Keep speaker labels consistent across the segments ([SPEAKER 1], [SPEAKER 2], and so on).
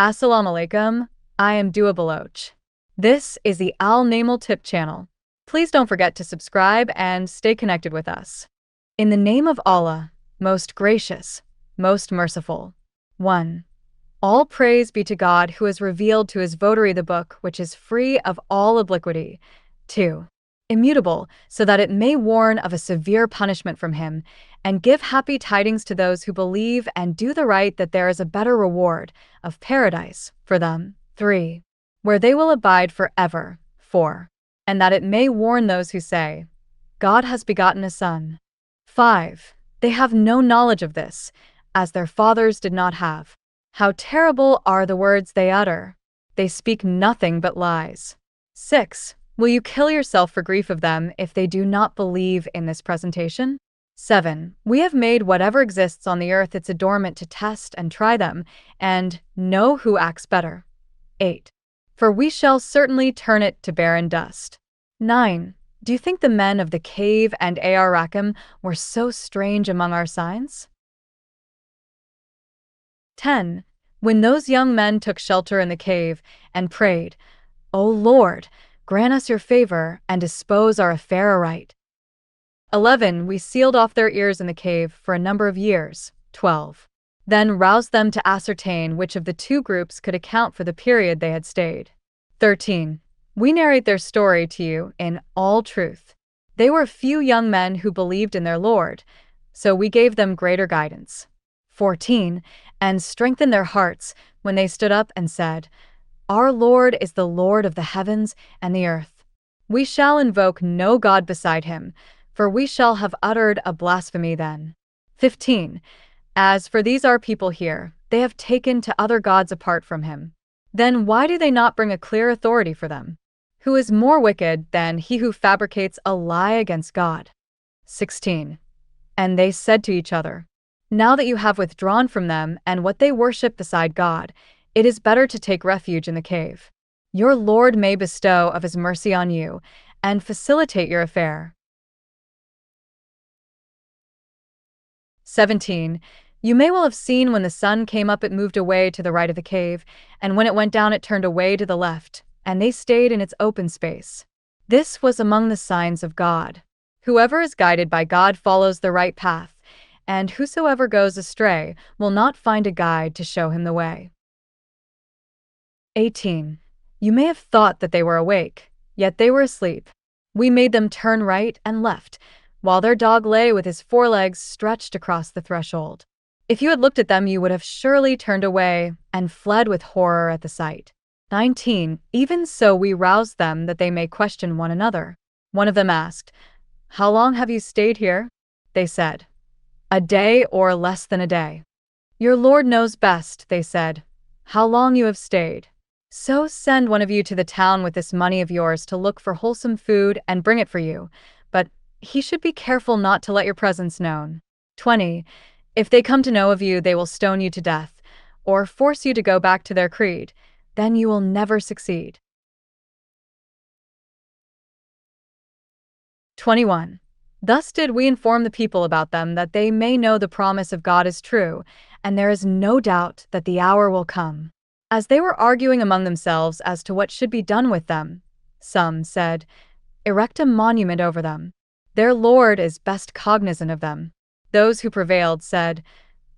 [SPEAKER 1] Assalamu alaikum, I am Dua Baloch. This is the Al Namal Tip channel. Please don't forget to subscribe and stay connected with us. In the name of Allah, most gracious, most merciful. 1. All praise be to God who has revealed to his votary the book which is free of all obliquity. 2. Immutable, so that it may warn of a severe punishment from him, and give happy tidings to those who believe and do the right that there is a better reward, of paradise, for them. 3. Where they will abide forever. 4. And that it may warn those who say, God has begotten a son. 5. They have no knowledge of this, as their fathers did not have. How terrible are the words they utter! They speak nothing but lies. 6. Will you kill yourself for grief of them if they do not believe in this presentation? 7. We have made whatever exists on the earth its adornment to test and try them, and know who acts better. 8. For we shall certainly turn it to barren dust. 9. Do you think the men of the cave and Ar Rakim were so strange among our signs? 10. When those young men took shelter in the cave and prayed, O Lord, grant us your favor and dispose our affair aright. 11. We sealed off their ears in the cave for a number of years. 12. Then roused them to ascertain which of the two groups could account for the period they had stayed. 13. We narrate their story to you in all truth. They were few young men who believed in their Lord, so we gave them greater guidance. 14. And strengthened their hearts when they stood up and said, Our Lord is the Lord of the heavens and the earth. We shall invoke no God beside him, for we shall have uttered a blasphemy then. 15. As for these our people here, they have taken to other gods apart from him. Then why do they not bring a clear authority for them? Who is more wicked than he who fabricates a lie against God? 16. And they said to each other, Now that you have withdrawn from them and what they worship beside God, it is better to take refuge in the cave. Your Lord may bestow of his mercy on you and facilitate your affair. 17. You may well have seen when the sun came up it moved away to the right of the cave, and when it went down it turned away to the left, and they stayed in its open space. This was among the signs of God. Whoever is guided by God follows the right path, and whosoever goes astray will not find a guide to show him the way. 18. You may have thought that they were awake, yet they were asleep. We made them turn right and left, while their dog lay with his forelegs stretched across the threshold. If you had looked at them, you would have surely turned away and fled with horror at the sight. 19. Even so we roused them that they may question one another. One of them asked, How long have you stayed here? They said, A day or less than a day. Your Lord knows best, they said, how long you have stayed. So send one of you to the town with this money of yours to look for wholesome food and bring it for you, but he should be careful not to let your presence known. 20. If they come to know of you, they will stone you to death, or force you to go back to their creed. Then you will never succeed. 21. Thus did we inform the people about them that they may know the promise of God is true, and there is no doubt that the hour will come. As they were arguing among themselves as to what should be done with them, some said, Erect a monument over them. Their Lord is best cognizant of them. Those who prevailed said,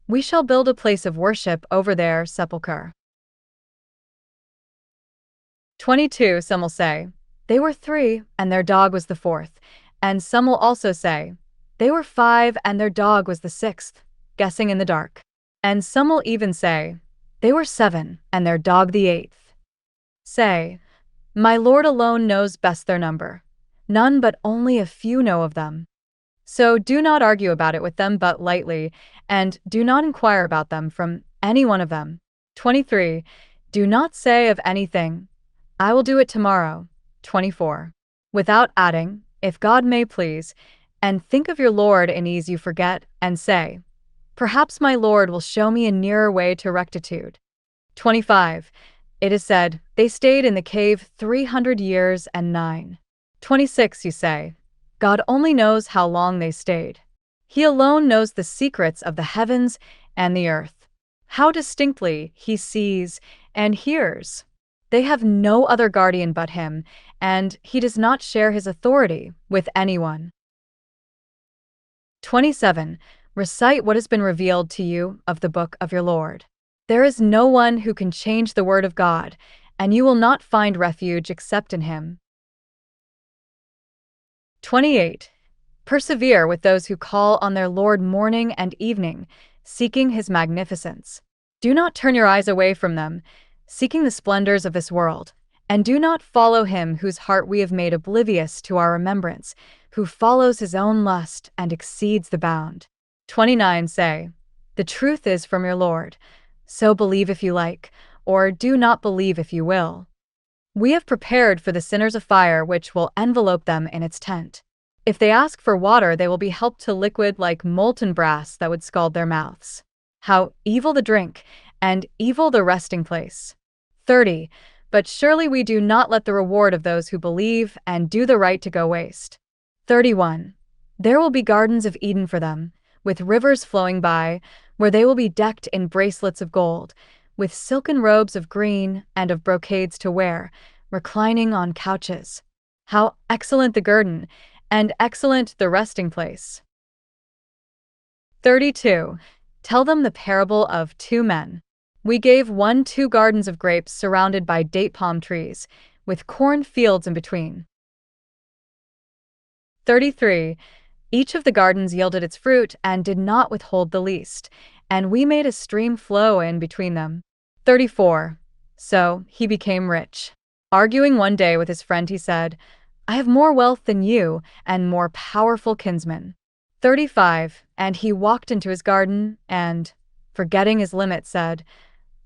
[SPEAKER 1] We shall build a place of worship over their sepulchre. 22. Some will say, They were 3, and their dog was the 4th. And some will also say, They were 5, and their dog was the 6th, guessing in the dark. And some will even say, They were 7, and their dog the 8th. Say, My Lord alone knows best their number. None but only a few know of them. So do not argue about it with them but lightly, and do not inquire about them from any one of them. 23. Do not say of anything, I will do it tomorrow. 24. Without adding, if God may please, and think of your Lord in ease you forget, and say, Perhaps my Lord will show me a nearer way to rectitude. 25. It is said, they stayed in the cave 300 years and 9. 26. You say, God only knows how long they stayed. He alone knows the secrets of the heavens and the earth. How distinctly he sees and hears. They have no other guardian but him, and he does not share his authority with anyone. 27. Recite what has been revealed to you of the book of your Lord. There is no one who can change the word of God, and you will not find refuge except in him. 28. Persevere with those who call on their Lord morning and evening, seeking his magnificence. Do not turn your eyes away from them, seeking the splendors of this world, and do not follow him whose heart we have made oblivious to our remembrance, who follows his own lust and exceeds the bound. 29. Say, the truth is from your Lord, so believe if you like, or do not believe if you will. We have prepared for the sinners a fire which will envelope them in its tent. If they ask for water, they will be helped to liquid like molten brass that would scald their mouths. How evil the drink, and evil the resting place. 30. But surely we do not let the reward of those who believe and do the right to go waste. 31. There will be gardens of Eden for them, with rivers flowing by, where they will be decked in bracelets of gold, with silken robes of green and of brocades to wear, reclining on couches. How excellent the garden, and excellent the resting place. 32. Tell them the parable of 2 men. We gave one 2 gardens of grapes surrounded by date palm trees, with corn fields in between. 33. Each of the gardens yielded its fruit and did not withhold the least, and we made a stream flow in between them. 34. So he became rich. Arguing one day with his friend, he said, I have more wealth than you and more powerful kinsmen. 35. And he walked into his garden and, forgetting his limit, said,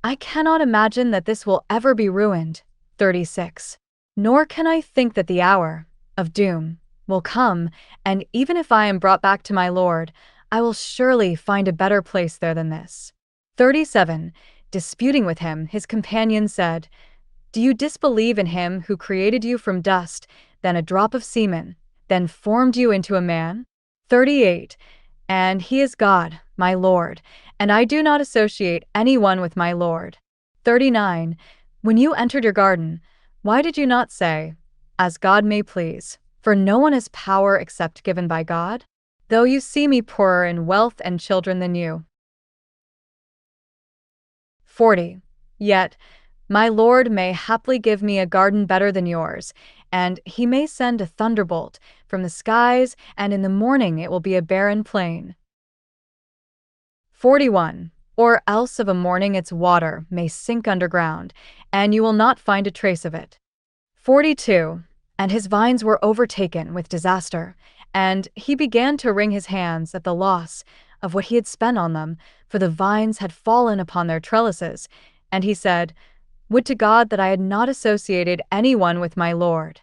[SPEAKER 1] I cannot imagine that this will ever be ruined. 36. Nor can I think that the hour of doom will come, and even if I am brought back to my Lord, I will surely find a better place there than this. 37. Disputing with him, his companion said, Do you disbelieve in him who created you from dust, then a drop of semen, then formed you into a man? 38. And he is God, my Lord, and I do not associate anyone with my Lord. 39. When you entered your garden, why did you not say, As God may please? For no one has power except given by God, though you see me poorer in wealth and children than you. 40. Yet, my Lord may haply give me a garden better than yours, and he may send a thunderbolt from the skies, and in the morning it will be a barren plain. 41. Or else of a morning its water may sink underground, and you will not find a trace of it. 42. And his vines were overtaken with disaster, and he began to wring his hands at the loss of what he had spent on them, for the vines had fallen upon their trellises, and he said, Would to God that I had not associated anyone with my Lord.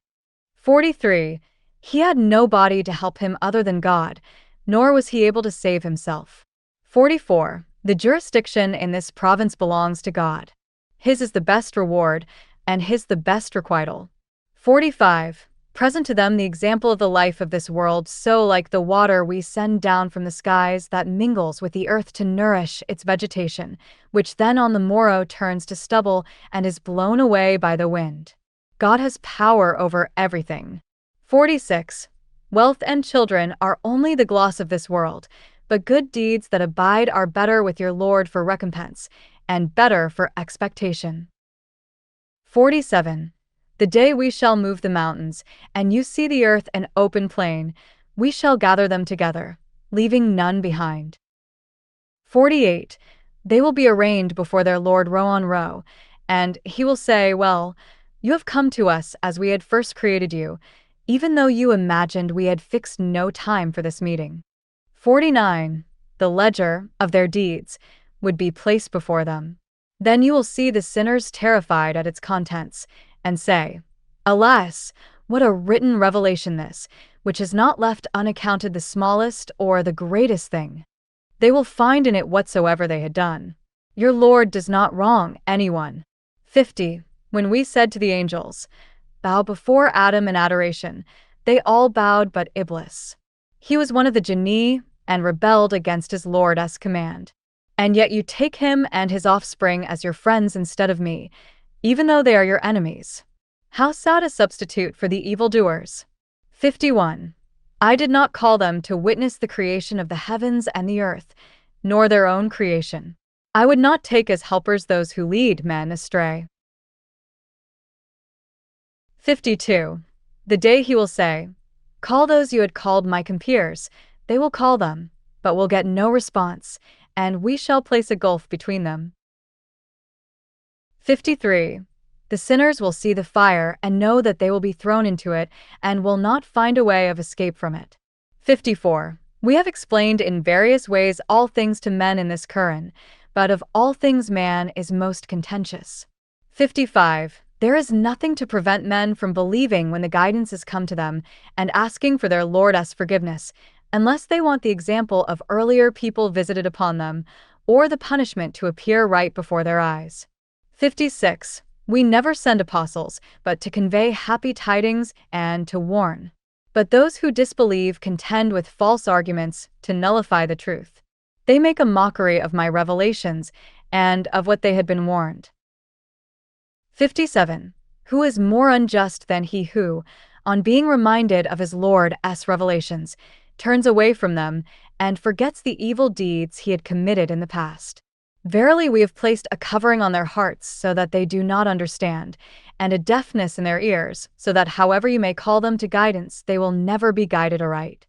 [SPEAKER 1] 43. He had nobody to help him other than God, nor was he able to save himself. 44. The jurisdiction in this province belongs to God. His is the best reward, and his the best requital. 45. Present to them the example of the life of this world, so like the water we send down from the skies that mingles with the earth to nourish its vegetation, which then on the morrow turns to stubble and is blown away by the wind. God has power over everything. 46. Wealth and children are only the gloss of this world, but good deeds that abide are better with your Lord for recompense, and better for expectation. 47. The day we shall move the mountains, and you see the earth an open plain, we shall gather them together, leaving none behind. 48. They will be arraigned before their Lord row on row, and he will say, Well, you have come to us as we had first created you, even though you imagined we had fixed no time for this meeting. 49. The ledger of their deeds would be placed before them. Then you will see the sinners terrified at its contents, and say, Alas, what a written revelation this, which has not left unaccounted the smallest or the greatest thing. They will find in it whatsoever they had done. Your Lord does not wrong anyone. 50. When we said to the angels, Bow before Adam in adoration, they all bowed but Iblis. He was one of the Jinni and rebelled against his Lord's command. And yet you take him and his offspring as your friends instead of me, even though they are your enemies. How sad a substitute for the evildoers. 51. I did not call them to witness the creation of the heavens and the earth, nor their own creation. I would not take as helpers those who lead men astray. 52. The day he will say, call those you had called my compeers, they will call them, but will get no response, and we shall place a gulf between them. 53. The sinners will see the fire and know that they will be thrown into it and will not find a way of escape from it. 54. We have explained in various ways all things to men in this Quran, but of all things man is most contentious. 55. There is nothing to prevent men from believing when the guidance has come to them and asking for their Lord's forgiveness, unless they want the example of earlier people visited upon them, or the punishment to appear right before their eyes. 56. We never send apostles, but to convey happy tidings and to warn. But those who disbelieve contend with false arguments to nullify the truth. They make a mockery of my revelations and of what they had been warned. 57. Who is more unjust than he who, on being reminded of his Lord's revelations, turns away from them and forgets the evil deeds he had committed in the past? Verily we have placed a covering on their hearts so that they do not understand, and a deafness in their ears, so that however you may call them to guidance, they will never be guided aright.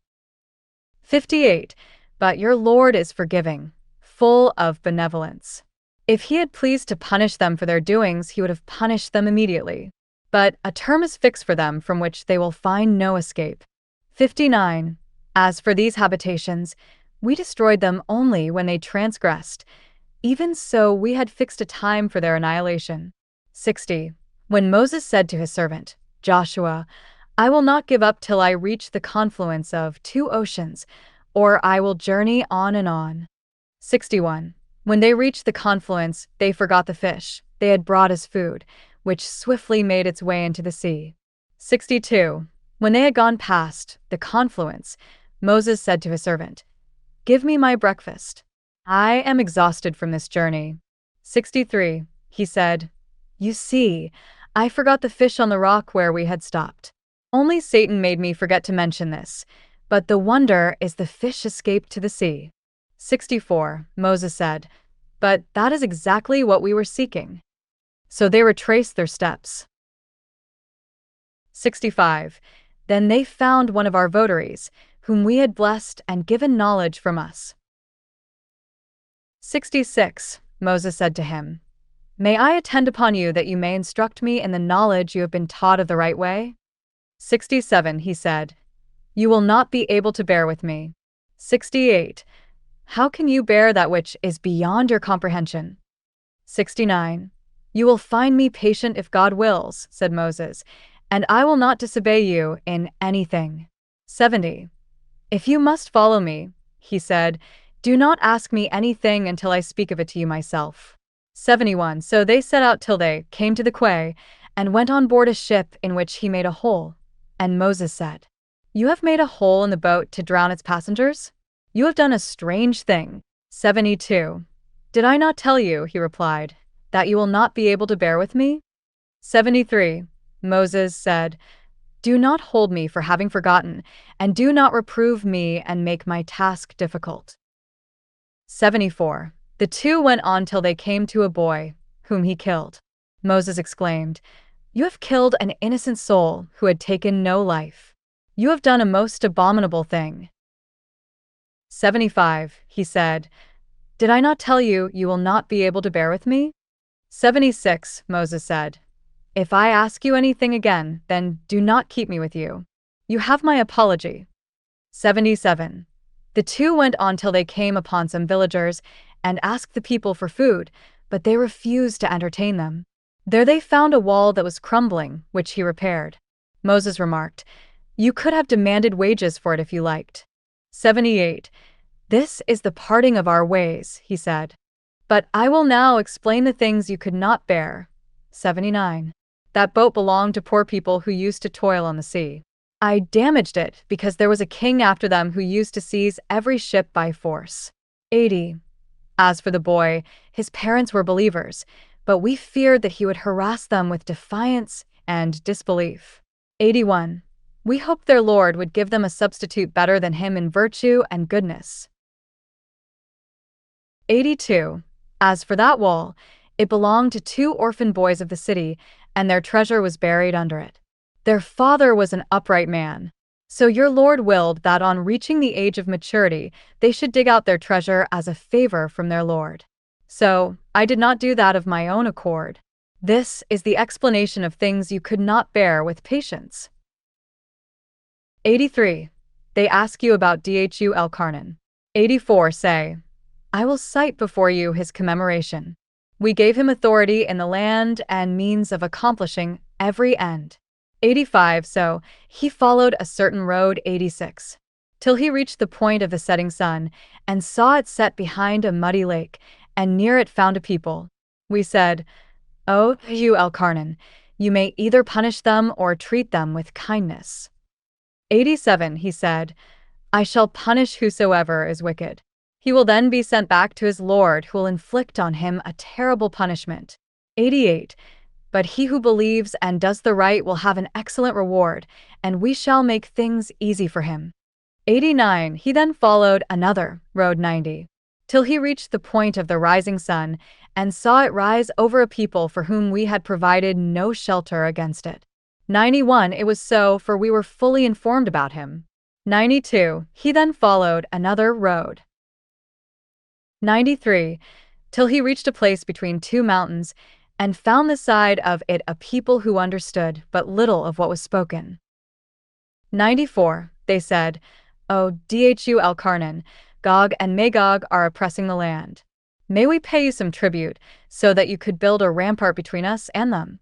[SPEAKER 1] 58. But your Lord is forgiving, full of benevolence. If he had pleased to punish them for their doings, he would have punished them immediately. But a term is fixed for them from which they will find no escape. 59. As for these habitations, we destroyed them only when they transgressed. Even so, we had fixed a time for their annihilation. 60. When Moses said to his servant, Joshua, I will not give up till I reach the confluence of two oceans, or I will journey on and on. 61. When they reached the confluence, they forgot the fish they had brought as food, which swiftly made its way into the sea. 62. When they had gone past the confluence, Moses said to his servant, Give me my breakfast. I am exhausted from this journey. 63. He said, You see, I forgot the fish on the rock where we had stopped. Only Satan made me forget to mention this, but the wonder is the fish escaped to the sea. 64. Moses said, But that is exactly what we were seeking. So they retraced their steps. 65. Then they found one of our votaries, whom we had blessed and given knowledge from us. 66. Moses said to him, May I attend upon you that you may instruct me in the knowledge you have been taught of the right way? 67. He said, You will not be able to bear with me. 68. How can you bear that which is beyond your comprehension? 69. You will find me patient if God wills, said Moses, and I will not disobey you in anything. 70. If you must follow me, he said, do not ask me anything until I speak of it to you myself. 71. So they set out till they came to the quay, and went on board a ship in which he made a hole. And Moses said, You have made a hole in the boat to drown its passengers? You have done a strange thing. 72. Did I not tell you, he replied, that you will not be able to bear with me? 73. Moses said, Do not hold me for having forgotten, and do not reprove me and make my task difficult. 74. The two went on till they came to a boy, whom he killed. Moses exclaimed, You have killed an innocent soul who had taken no life. You have done a most abominable thing. 75. He said, Did I not tell you, you will not be able to bear with me? 76. Moses said, If I ask you anything again, then do not keep me with you. You have my apology. 77. The two went on till they came upon some villagers and asked the people for food, but they refused to entertain them. There they found a wall that was crumbling, which he repaired. Moses remarked, You could have demanded wages for it if you liked. 78. This is the parting of our ways, he said. But I will now explain the things you could not bear. 79. That boat belonged to poor people who used to toil on the sea. I damaged it because there was a king after them who used to seize every ship by force. 80. As for the boy, his parents were believers, but we feared that he would harass them with defiance and disbelief. 81. We hoped their Lord would give them a substitute better than him in virtue and goodness. 82. As for that wall, it belonged to two orphan boys of the city, and their treasure was buried under it. Their father was an upright man. So your Lord willed that on reaching the age of maturity, they should dig out their treasure as a favor from their Lord. So I did not do that of my own accord. This is the explanation of things you could not bear with patience. 83. They ask you about Dhu El-Karnan. 84. Say, I will cite before you his commemoration. We gave him authority in the land and means of accomplishing every end. 85. So he followed a certain road. 86. Till he reached the point of the setting sun, and saw it set behind a muddy lake, and near it found a people. We said, O Dhu El-Karnan, you may either punish them or treat them with kindness. 87. He said, I shall punish whosoever is wicked. He will then be sent back to his Lord, who will inflict on him a terrible punishment. 88. But he who believes and does the right will have an excellent reward, and we shall make things easy for him. 89. He then followed another, road 90, till he reached the point of the rising sun, and saw it rise over a people for whom we had provided no shelter against it. 91. It was so, for we were fully informed about him. 92. He then followed another road. 93. Till he reached a place between two mountains, and found the side of it a people who understood but little of what was spoken. 94. They said, O Dhu El-Karnan, Gog and Magog are oppressing the land. May we pay you some tribute, so that you could build a rampart between us and them?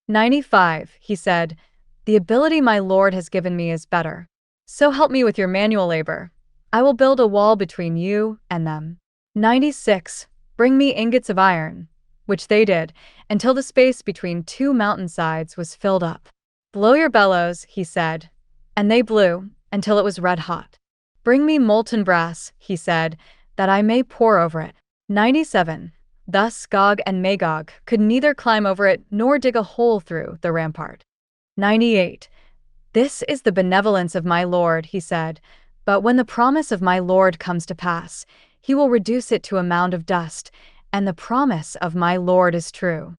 [SPEAKER 1] 95. He said, The ability my Lord has given me is better. So help me with your manual labor. I will build a wall between you and them. 96. Bring me ingots of iron. Which they did, until the space between two mountainsides was filled up. Blow your bellows, he said. And they blew, until it was red hot. Bring me molten brass, he said, that I may pour over it. 97. Thus Gog and Magog could neither climb over it nor dig a hole through the rampart. 98. This is the benevolence of my Lord, he said, but when the promise of my Lord comes to pass, he will reduce it to a mound of dust, and the promise of my Lord is true.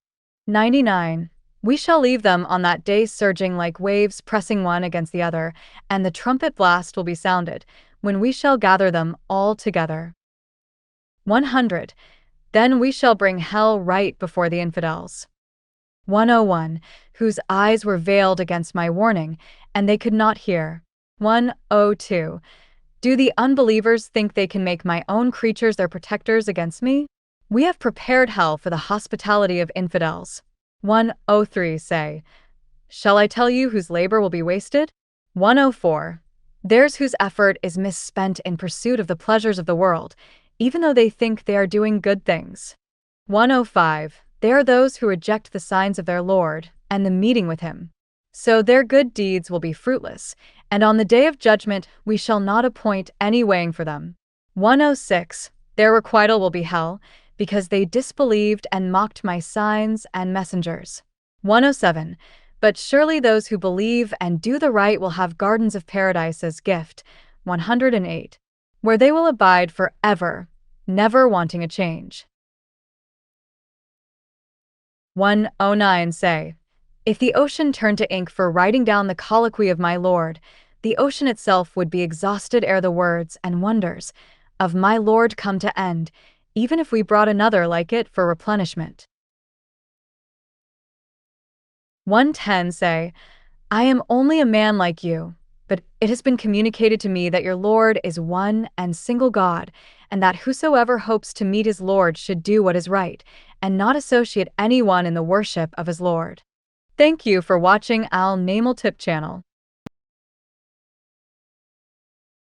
[SPEAKER 1] 99. We shall leave them on that day surging like waves pressing one against the other, and the trumpet blast will be sounded, when we shall gather them all together. 100. Then we shall bring hell right before the infidels. 101. Whose eyes were veiled against my warning, and they could not hear. 102. Do the unbelievers think they can make my own creatures their protectors against me? We have prepared hell for the hospitality of infidels. 103. Say, shall I tell you whose labor will be wasted? 104. Theirs whose effort is misspent in pursuit of the pleasures of the world, even though they think they are doing good things. 105. They are those who reject the signs of their Lord and the meeting with him. So their good deeds will be fruitless, and on the day of judgment we shall not appoint any weighing for them. 106. Their requital will be hell, because they disbelieved and mocked my signs and messengers. 107. But surely those who believe and do the right will have gardens of paradise as gift. 108. Where they will abide forever, never wanting a change. 109. Say, if the ocean turned to ink for writing down the colloquy of my Lord, the ocean itself would be exhausted ere the words and wonders of my Lord come to end, even if we brought another like it for replenishment. 110. Say, I am only a man like you, but it has been communicated to me that your Lord is one and single God, and that whosoever hopes to meet his Lord should do what is right, and not associate anyone in the worship of his Lord. Thank you for watching Al Namal Tip channel.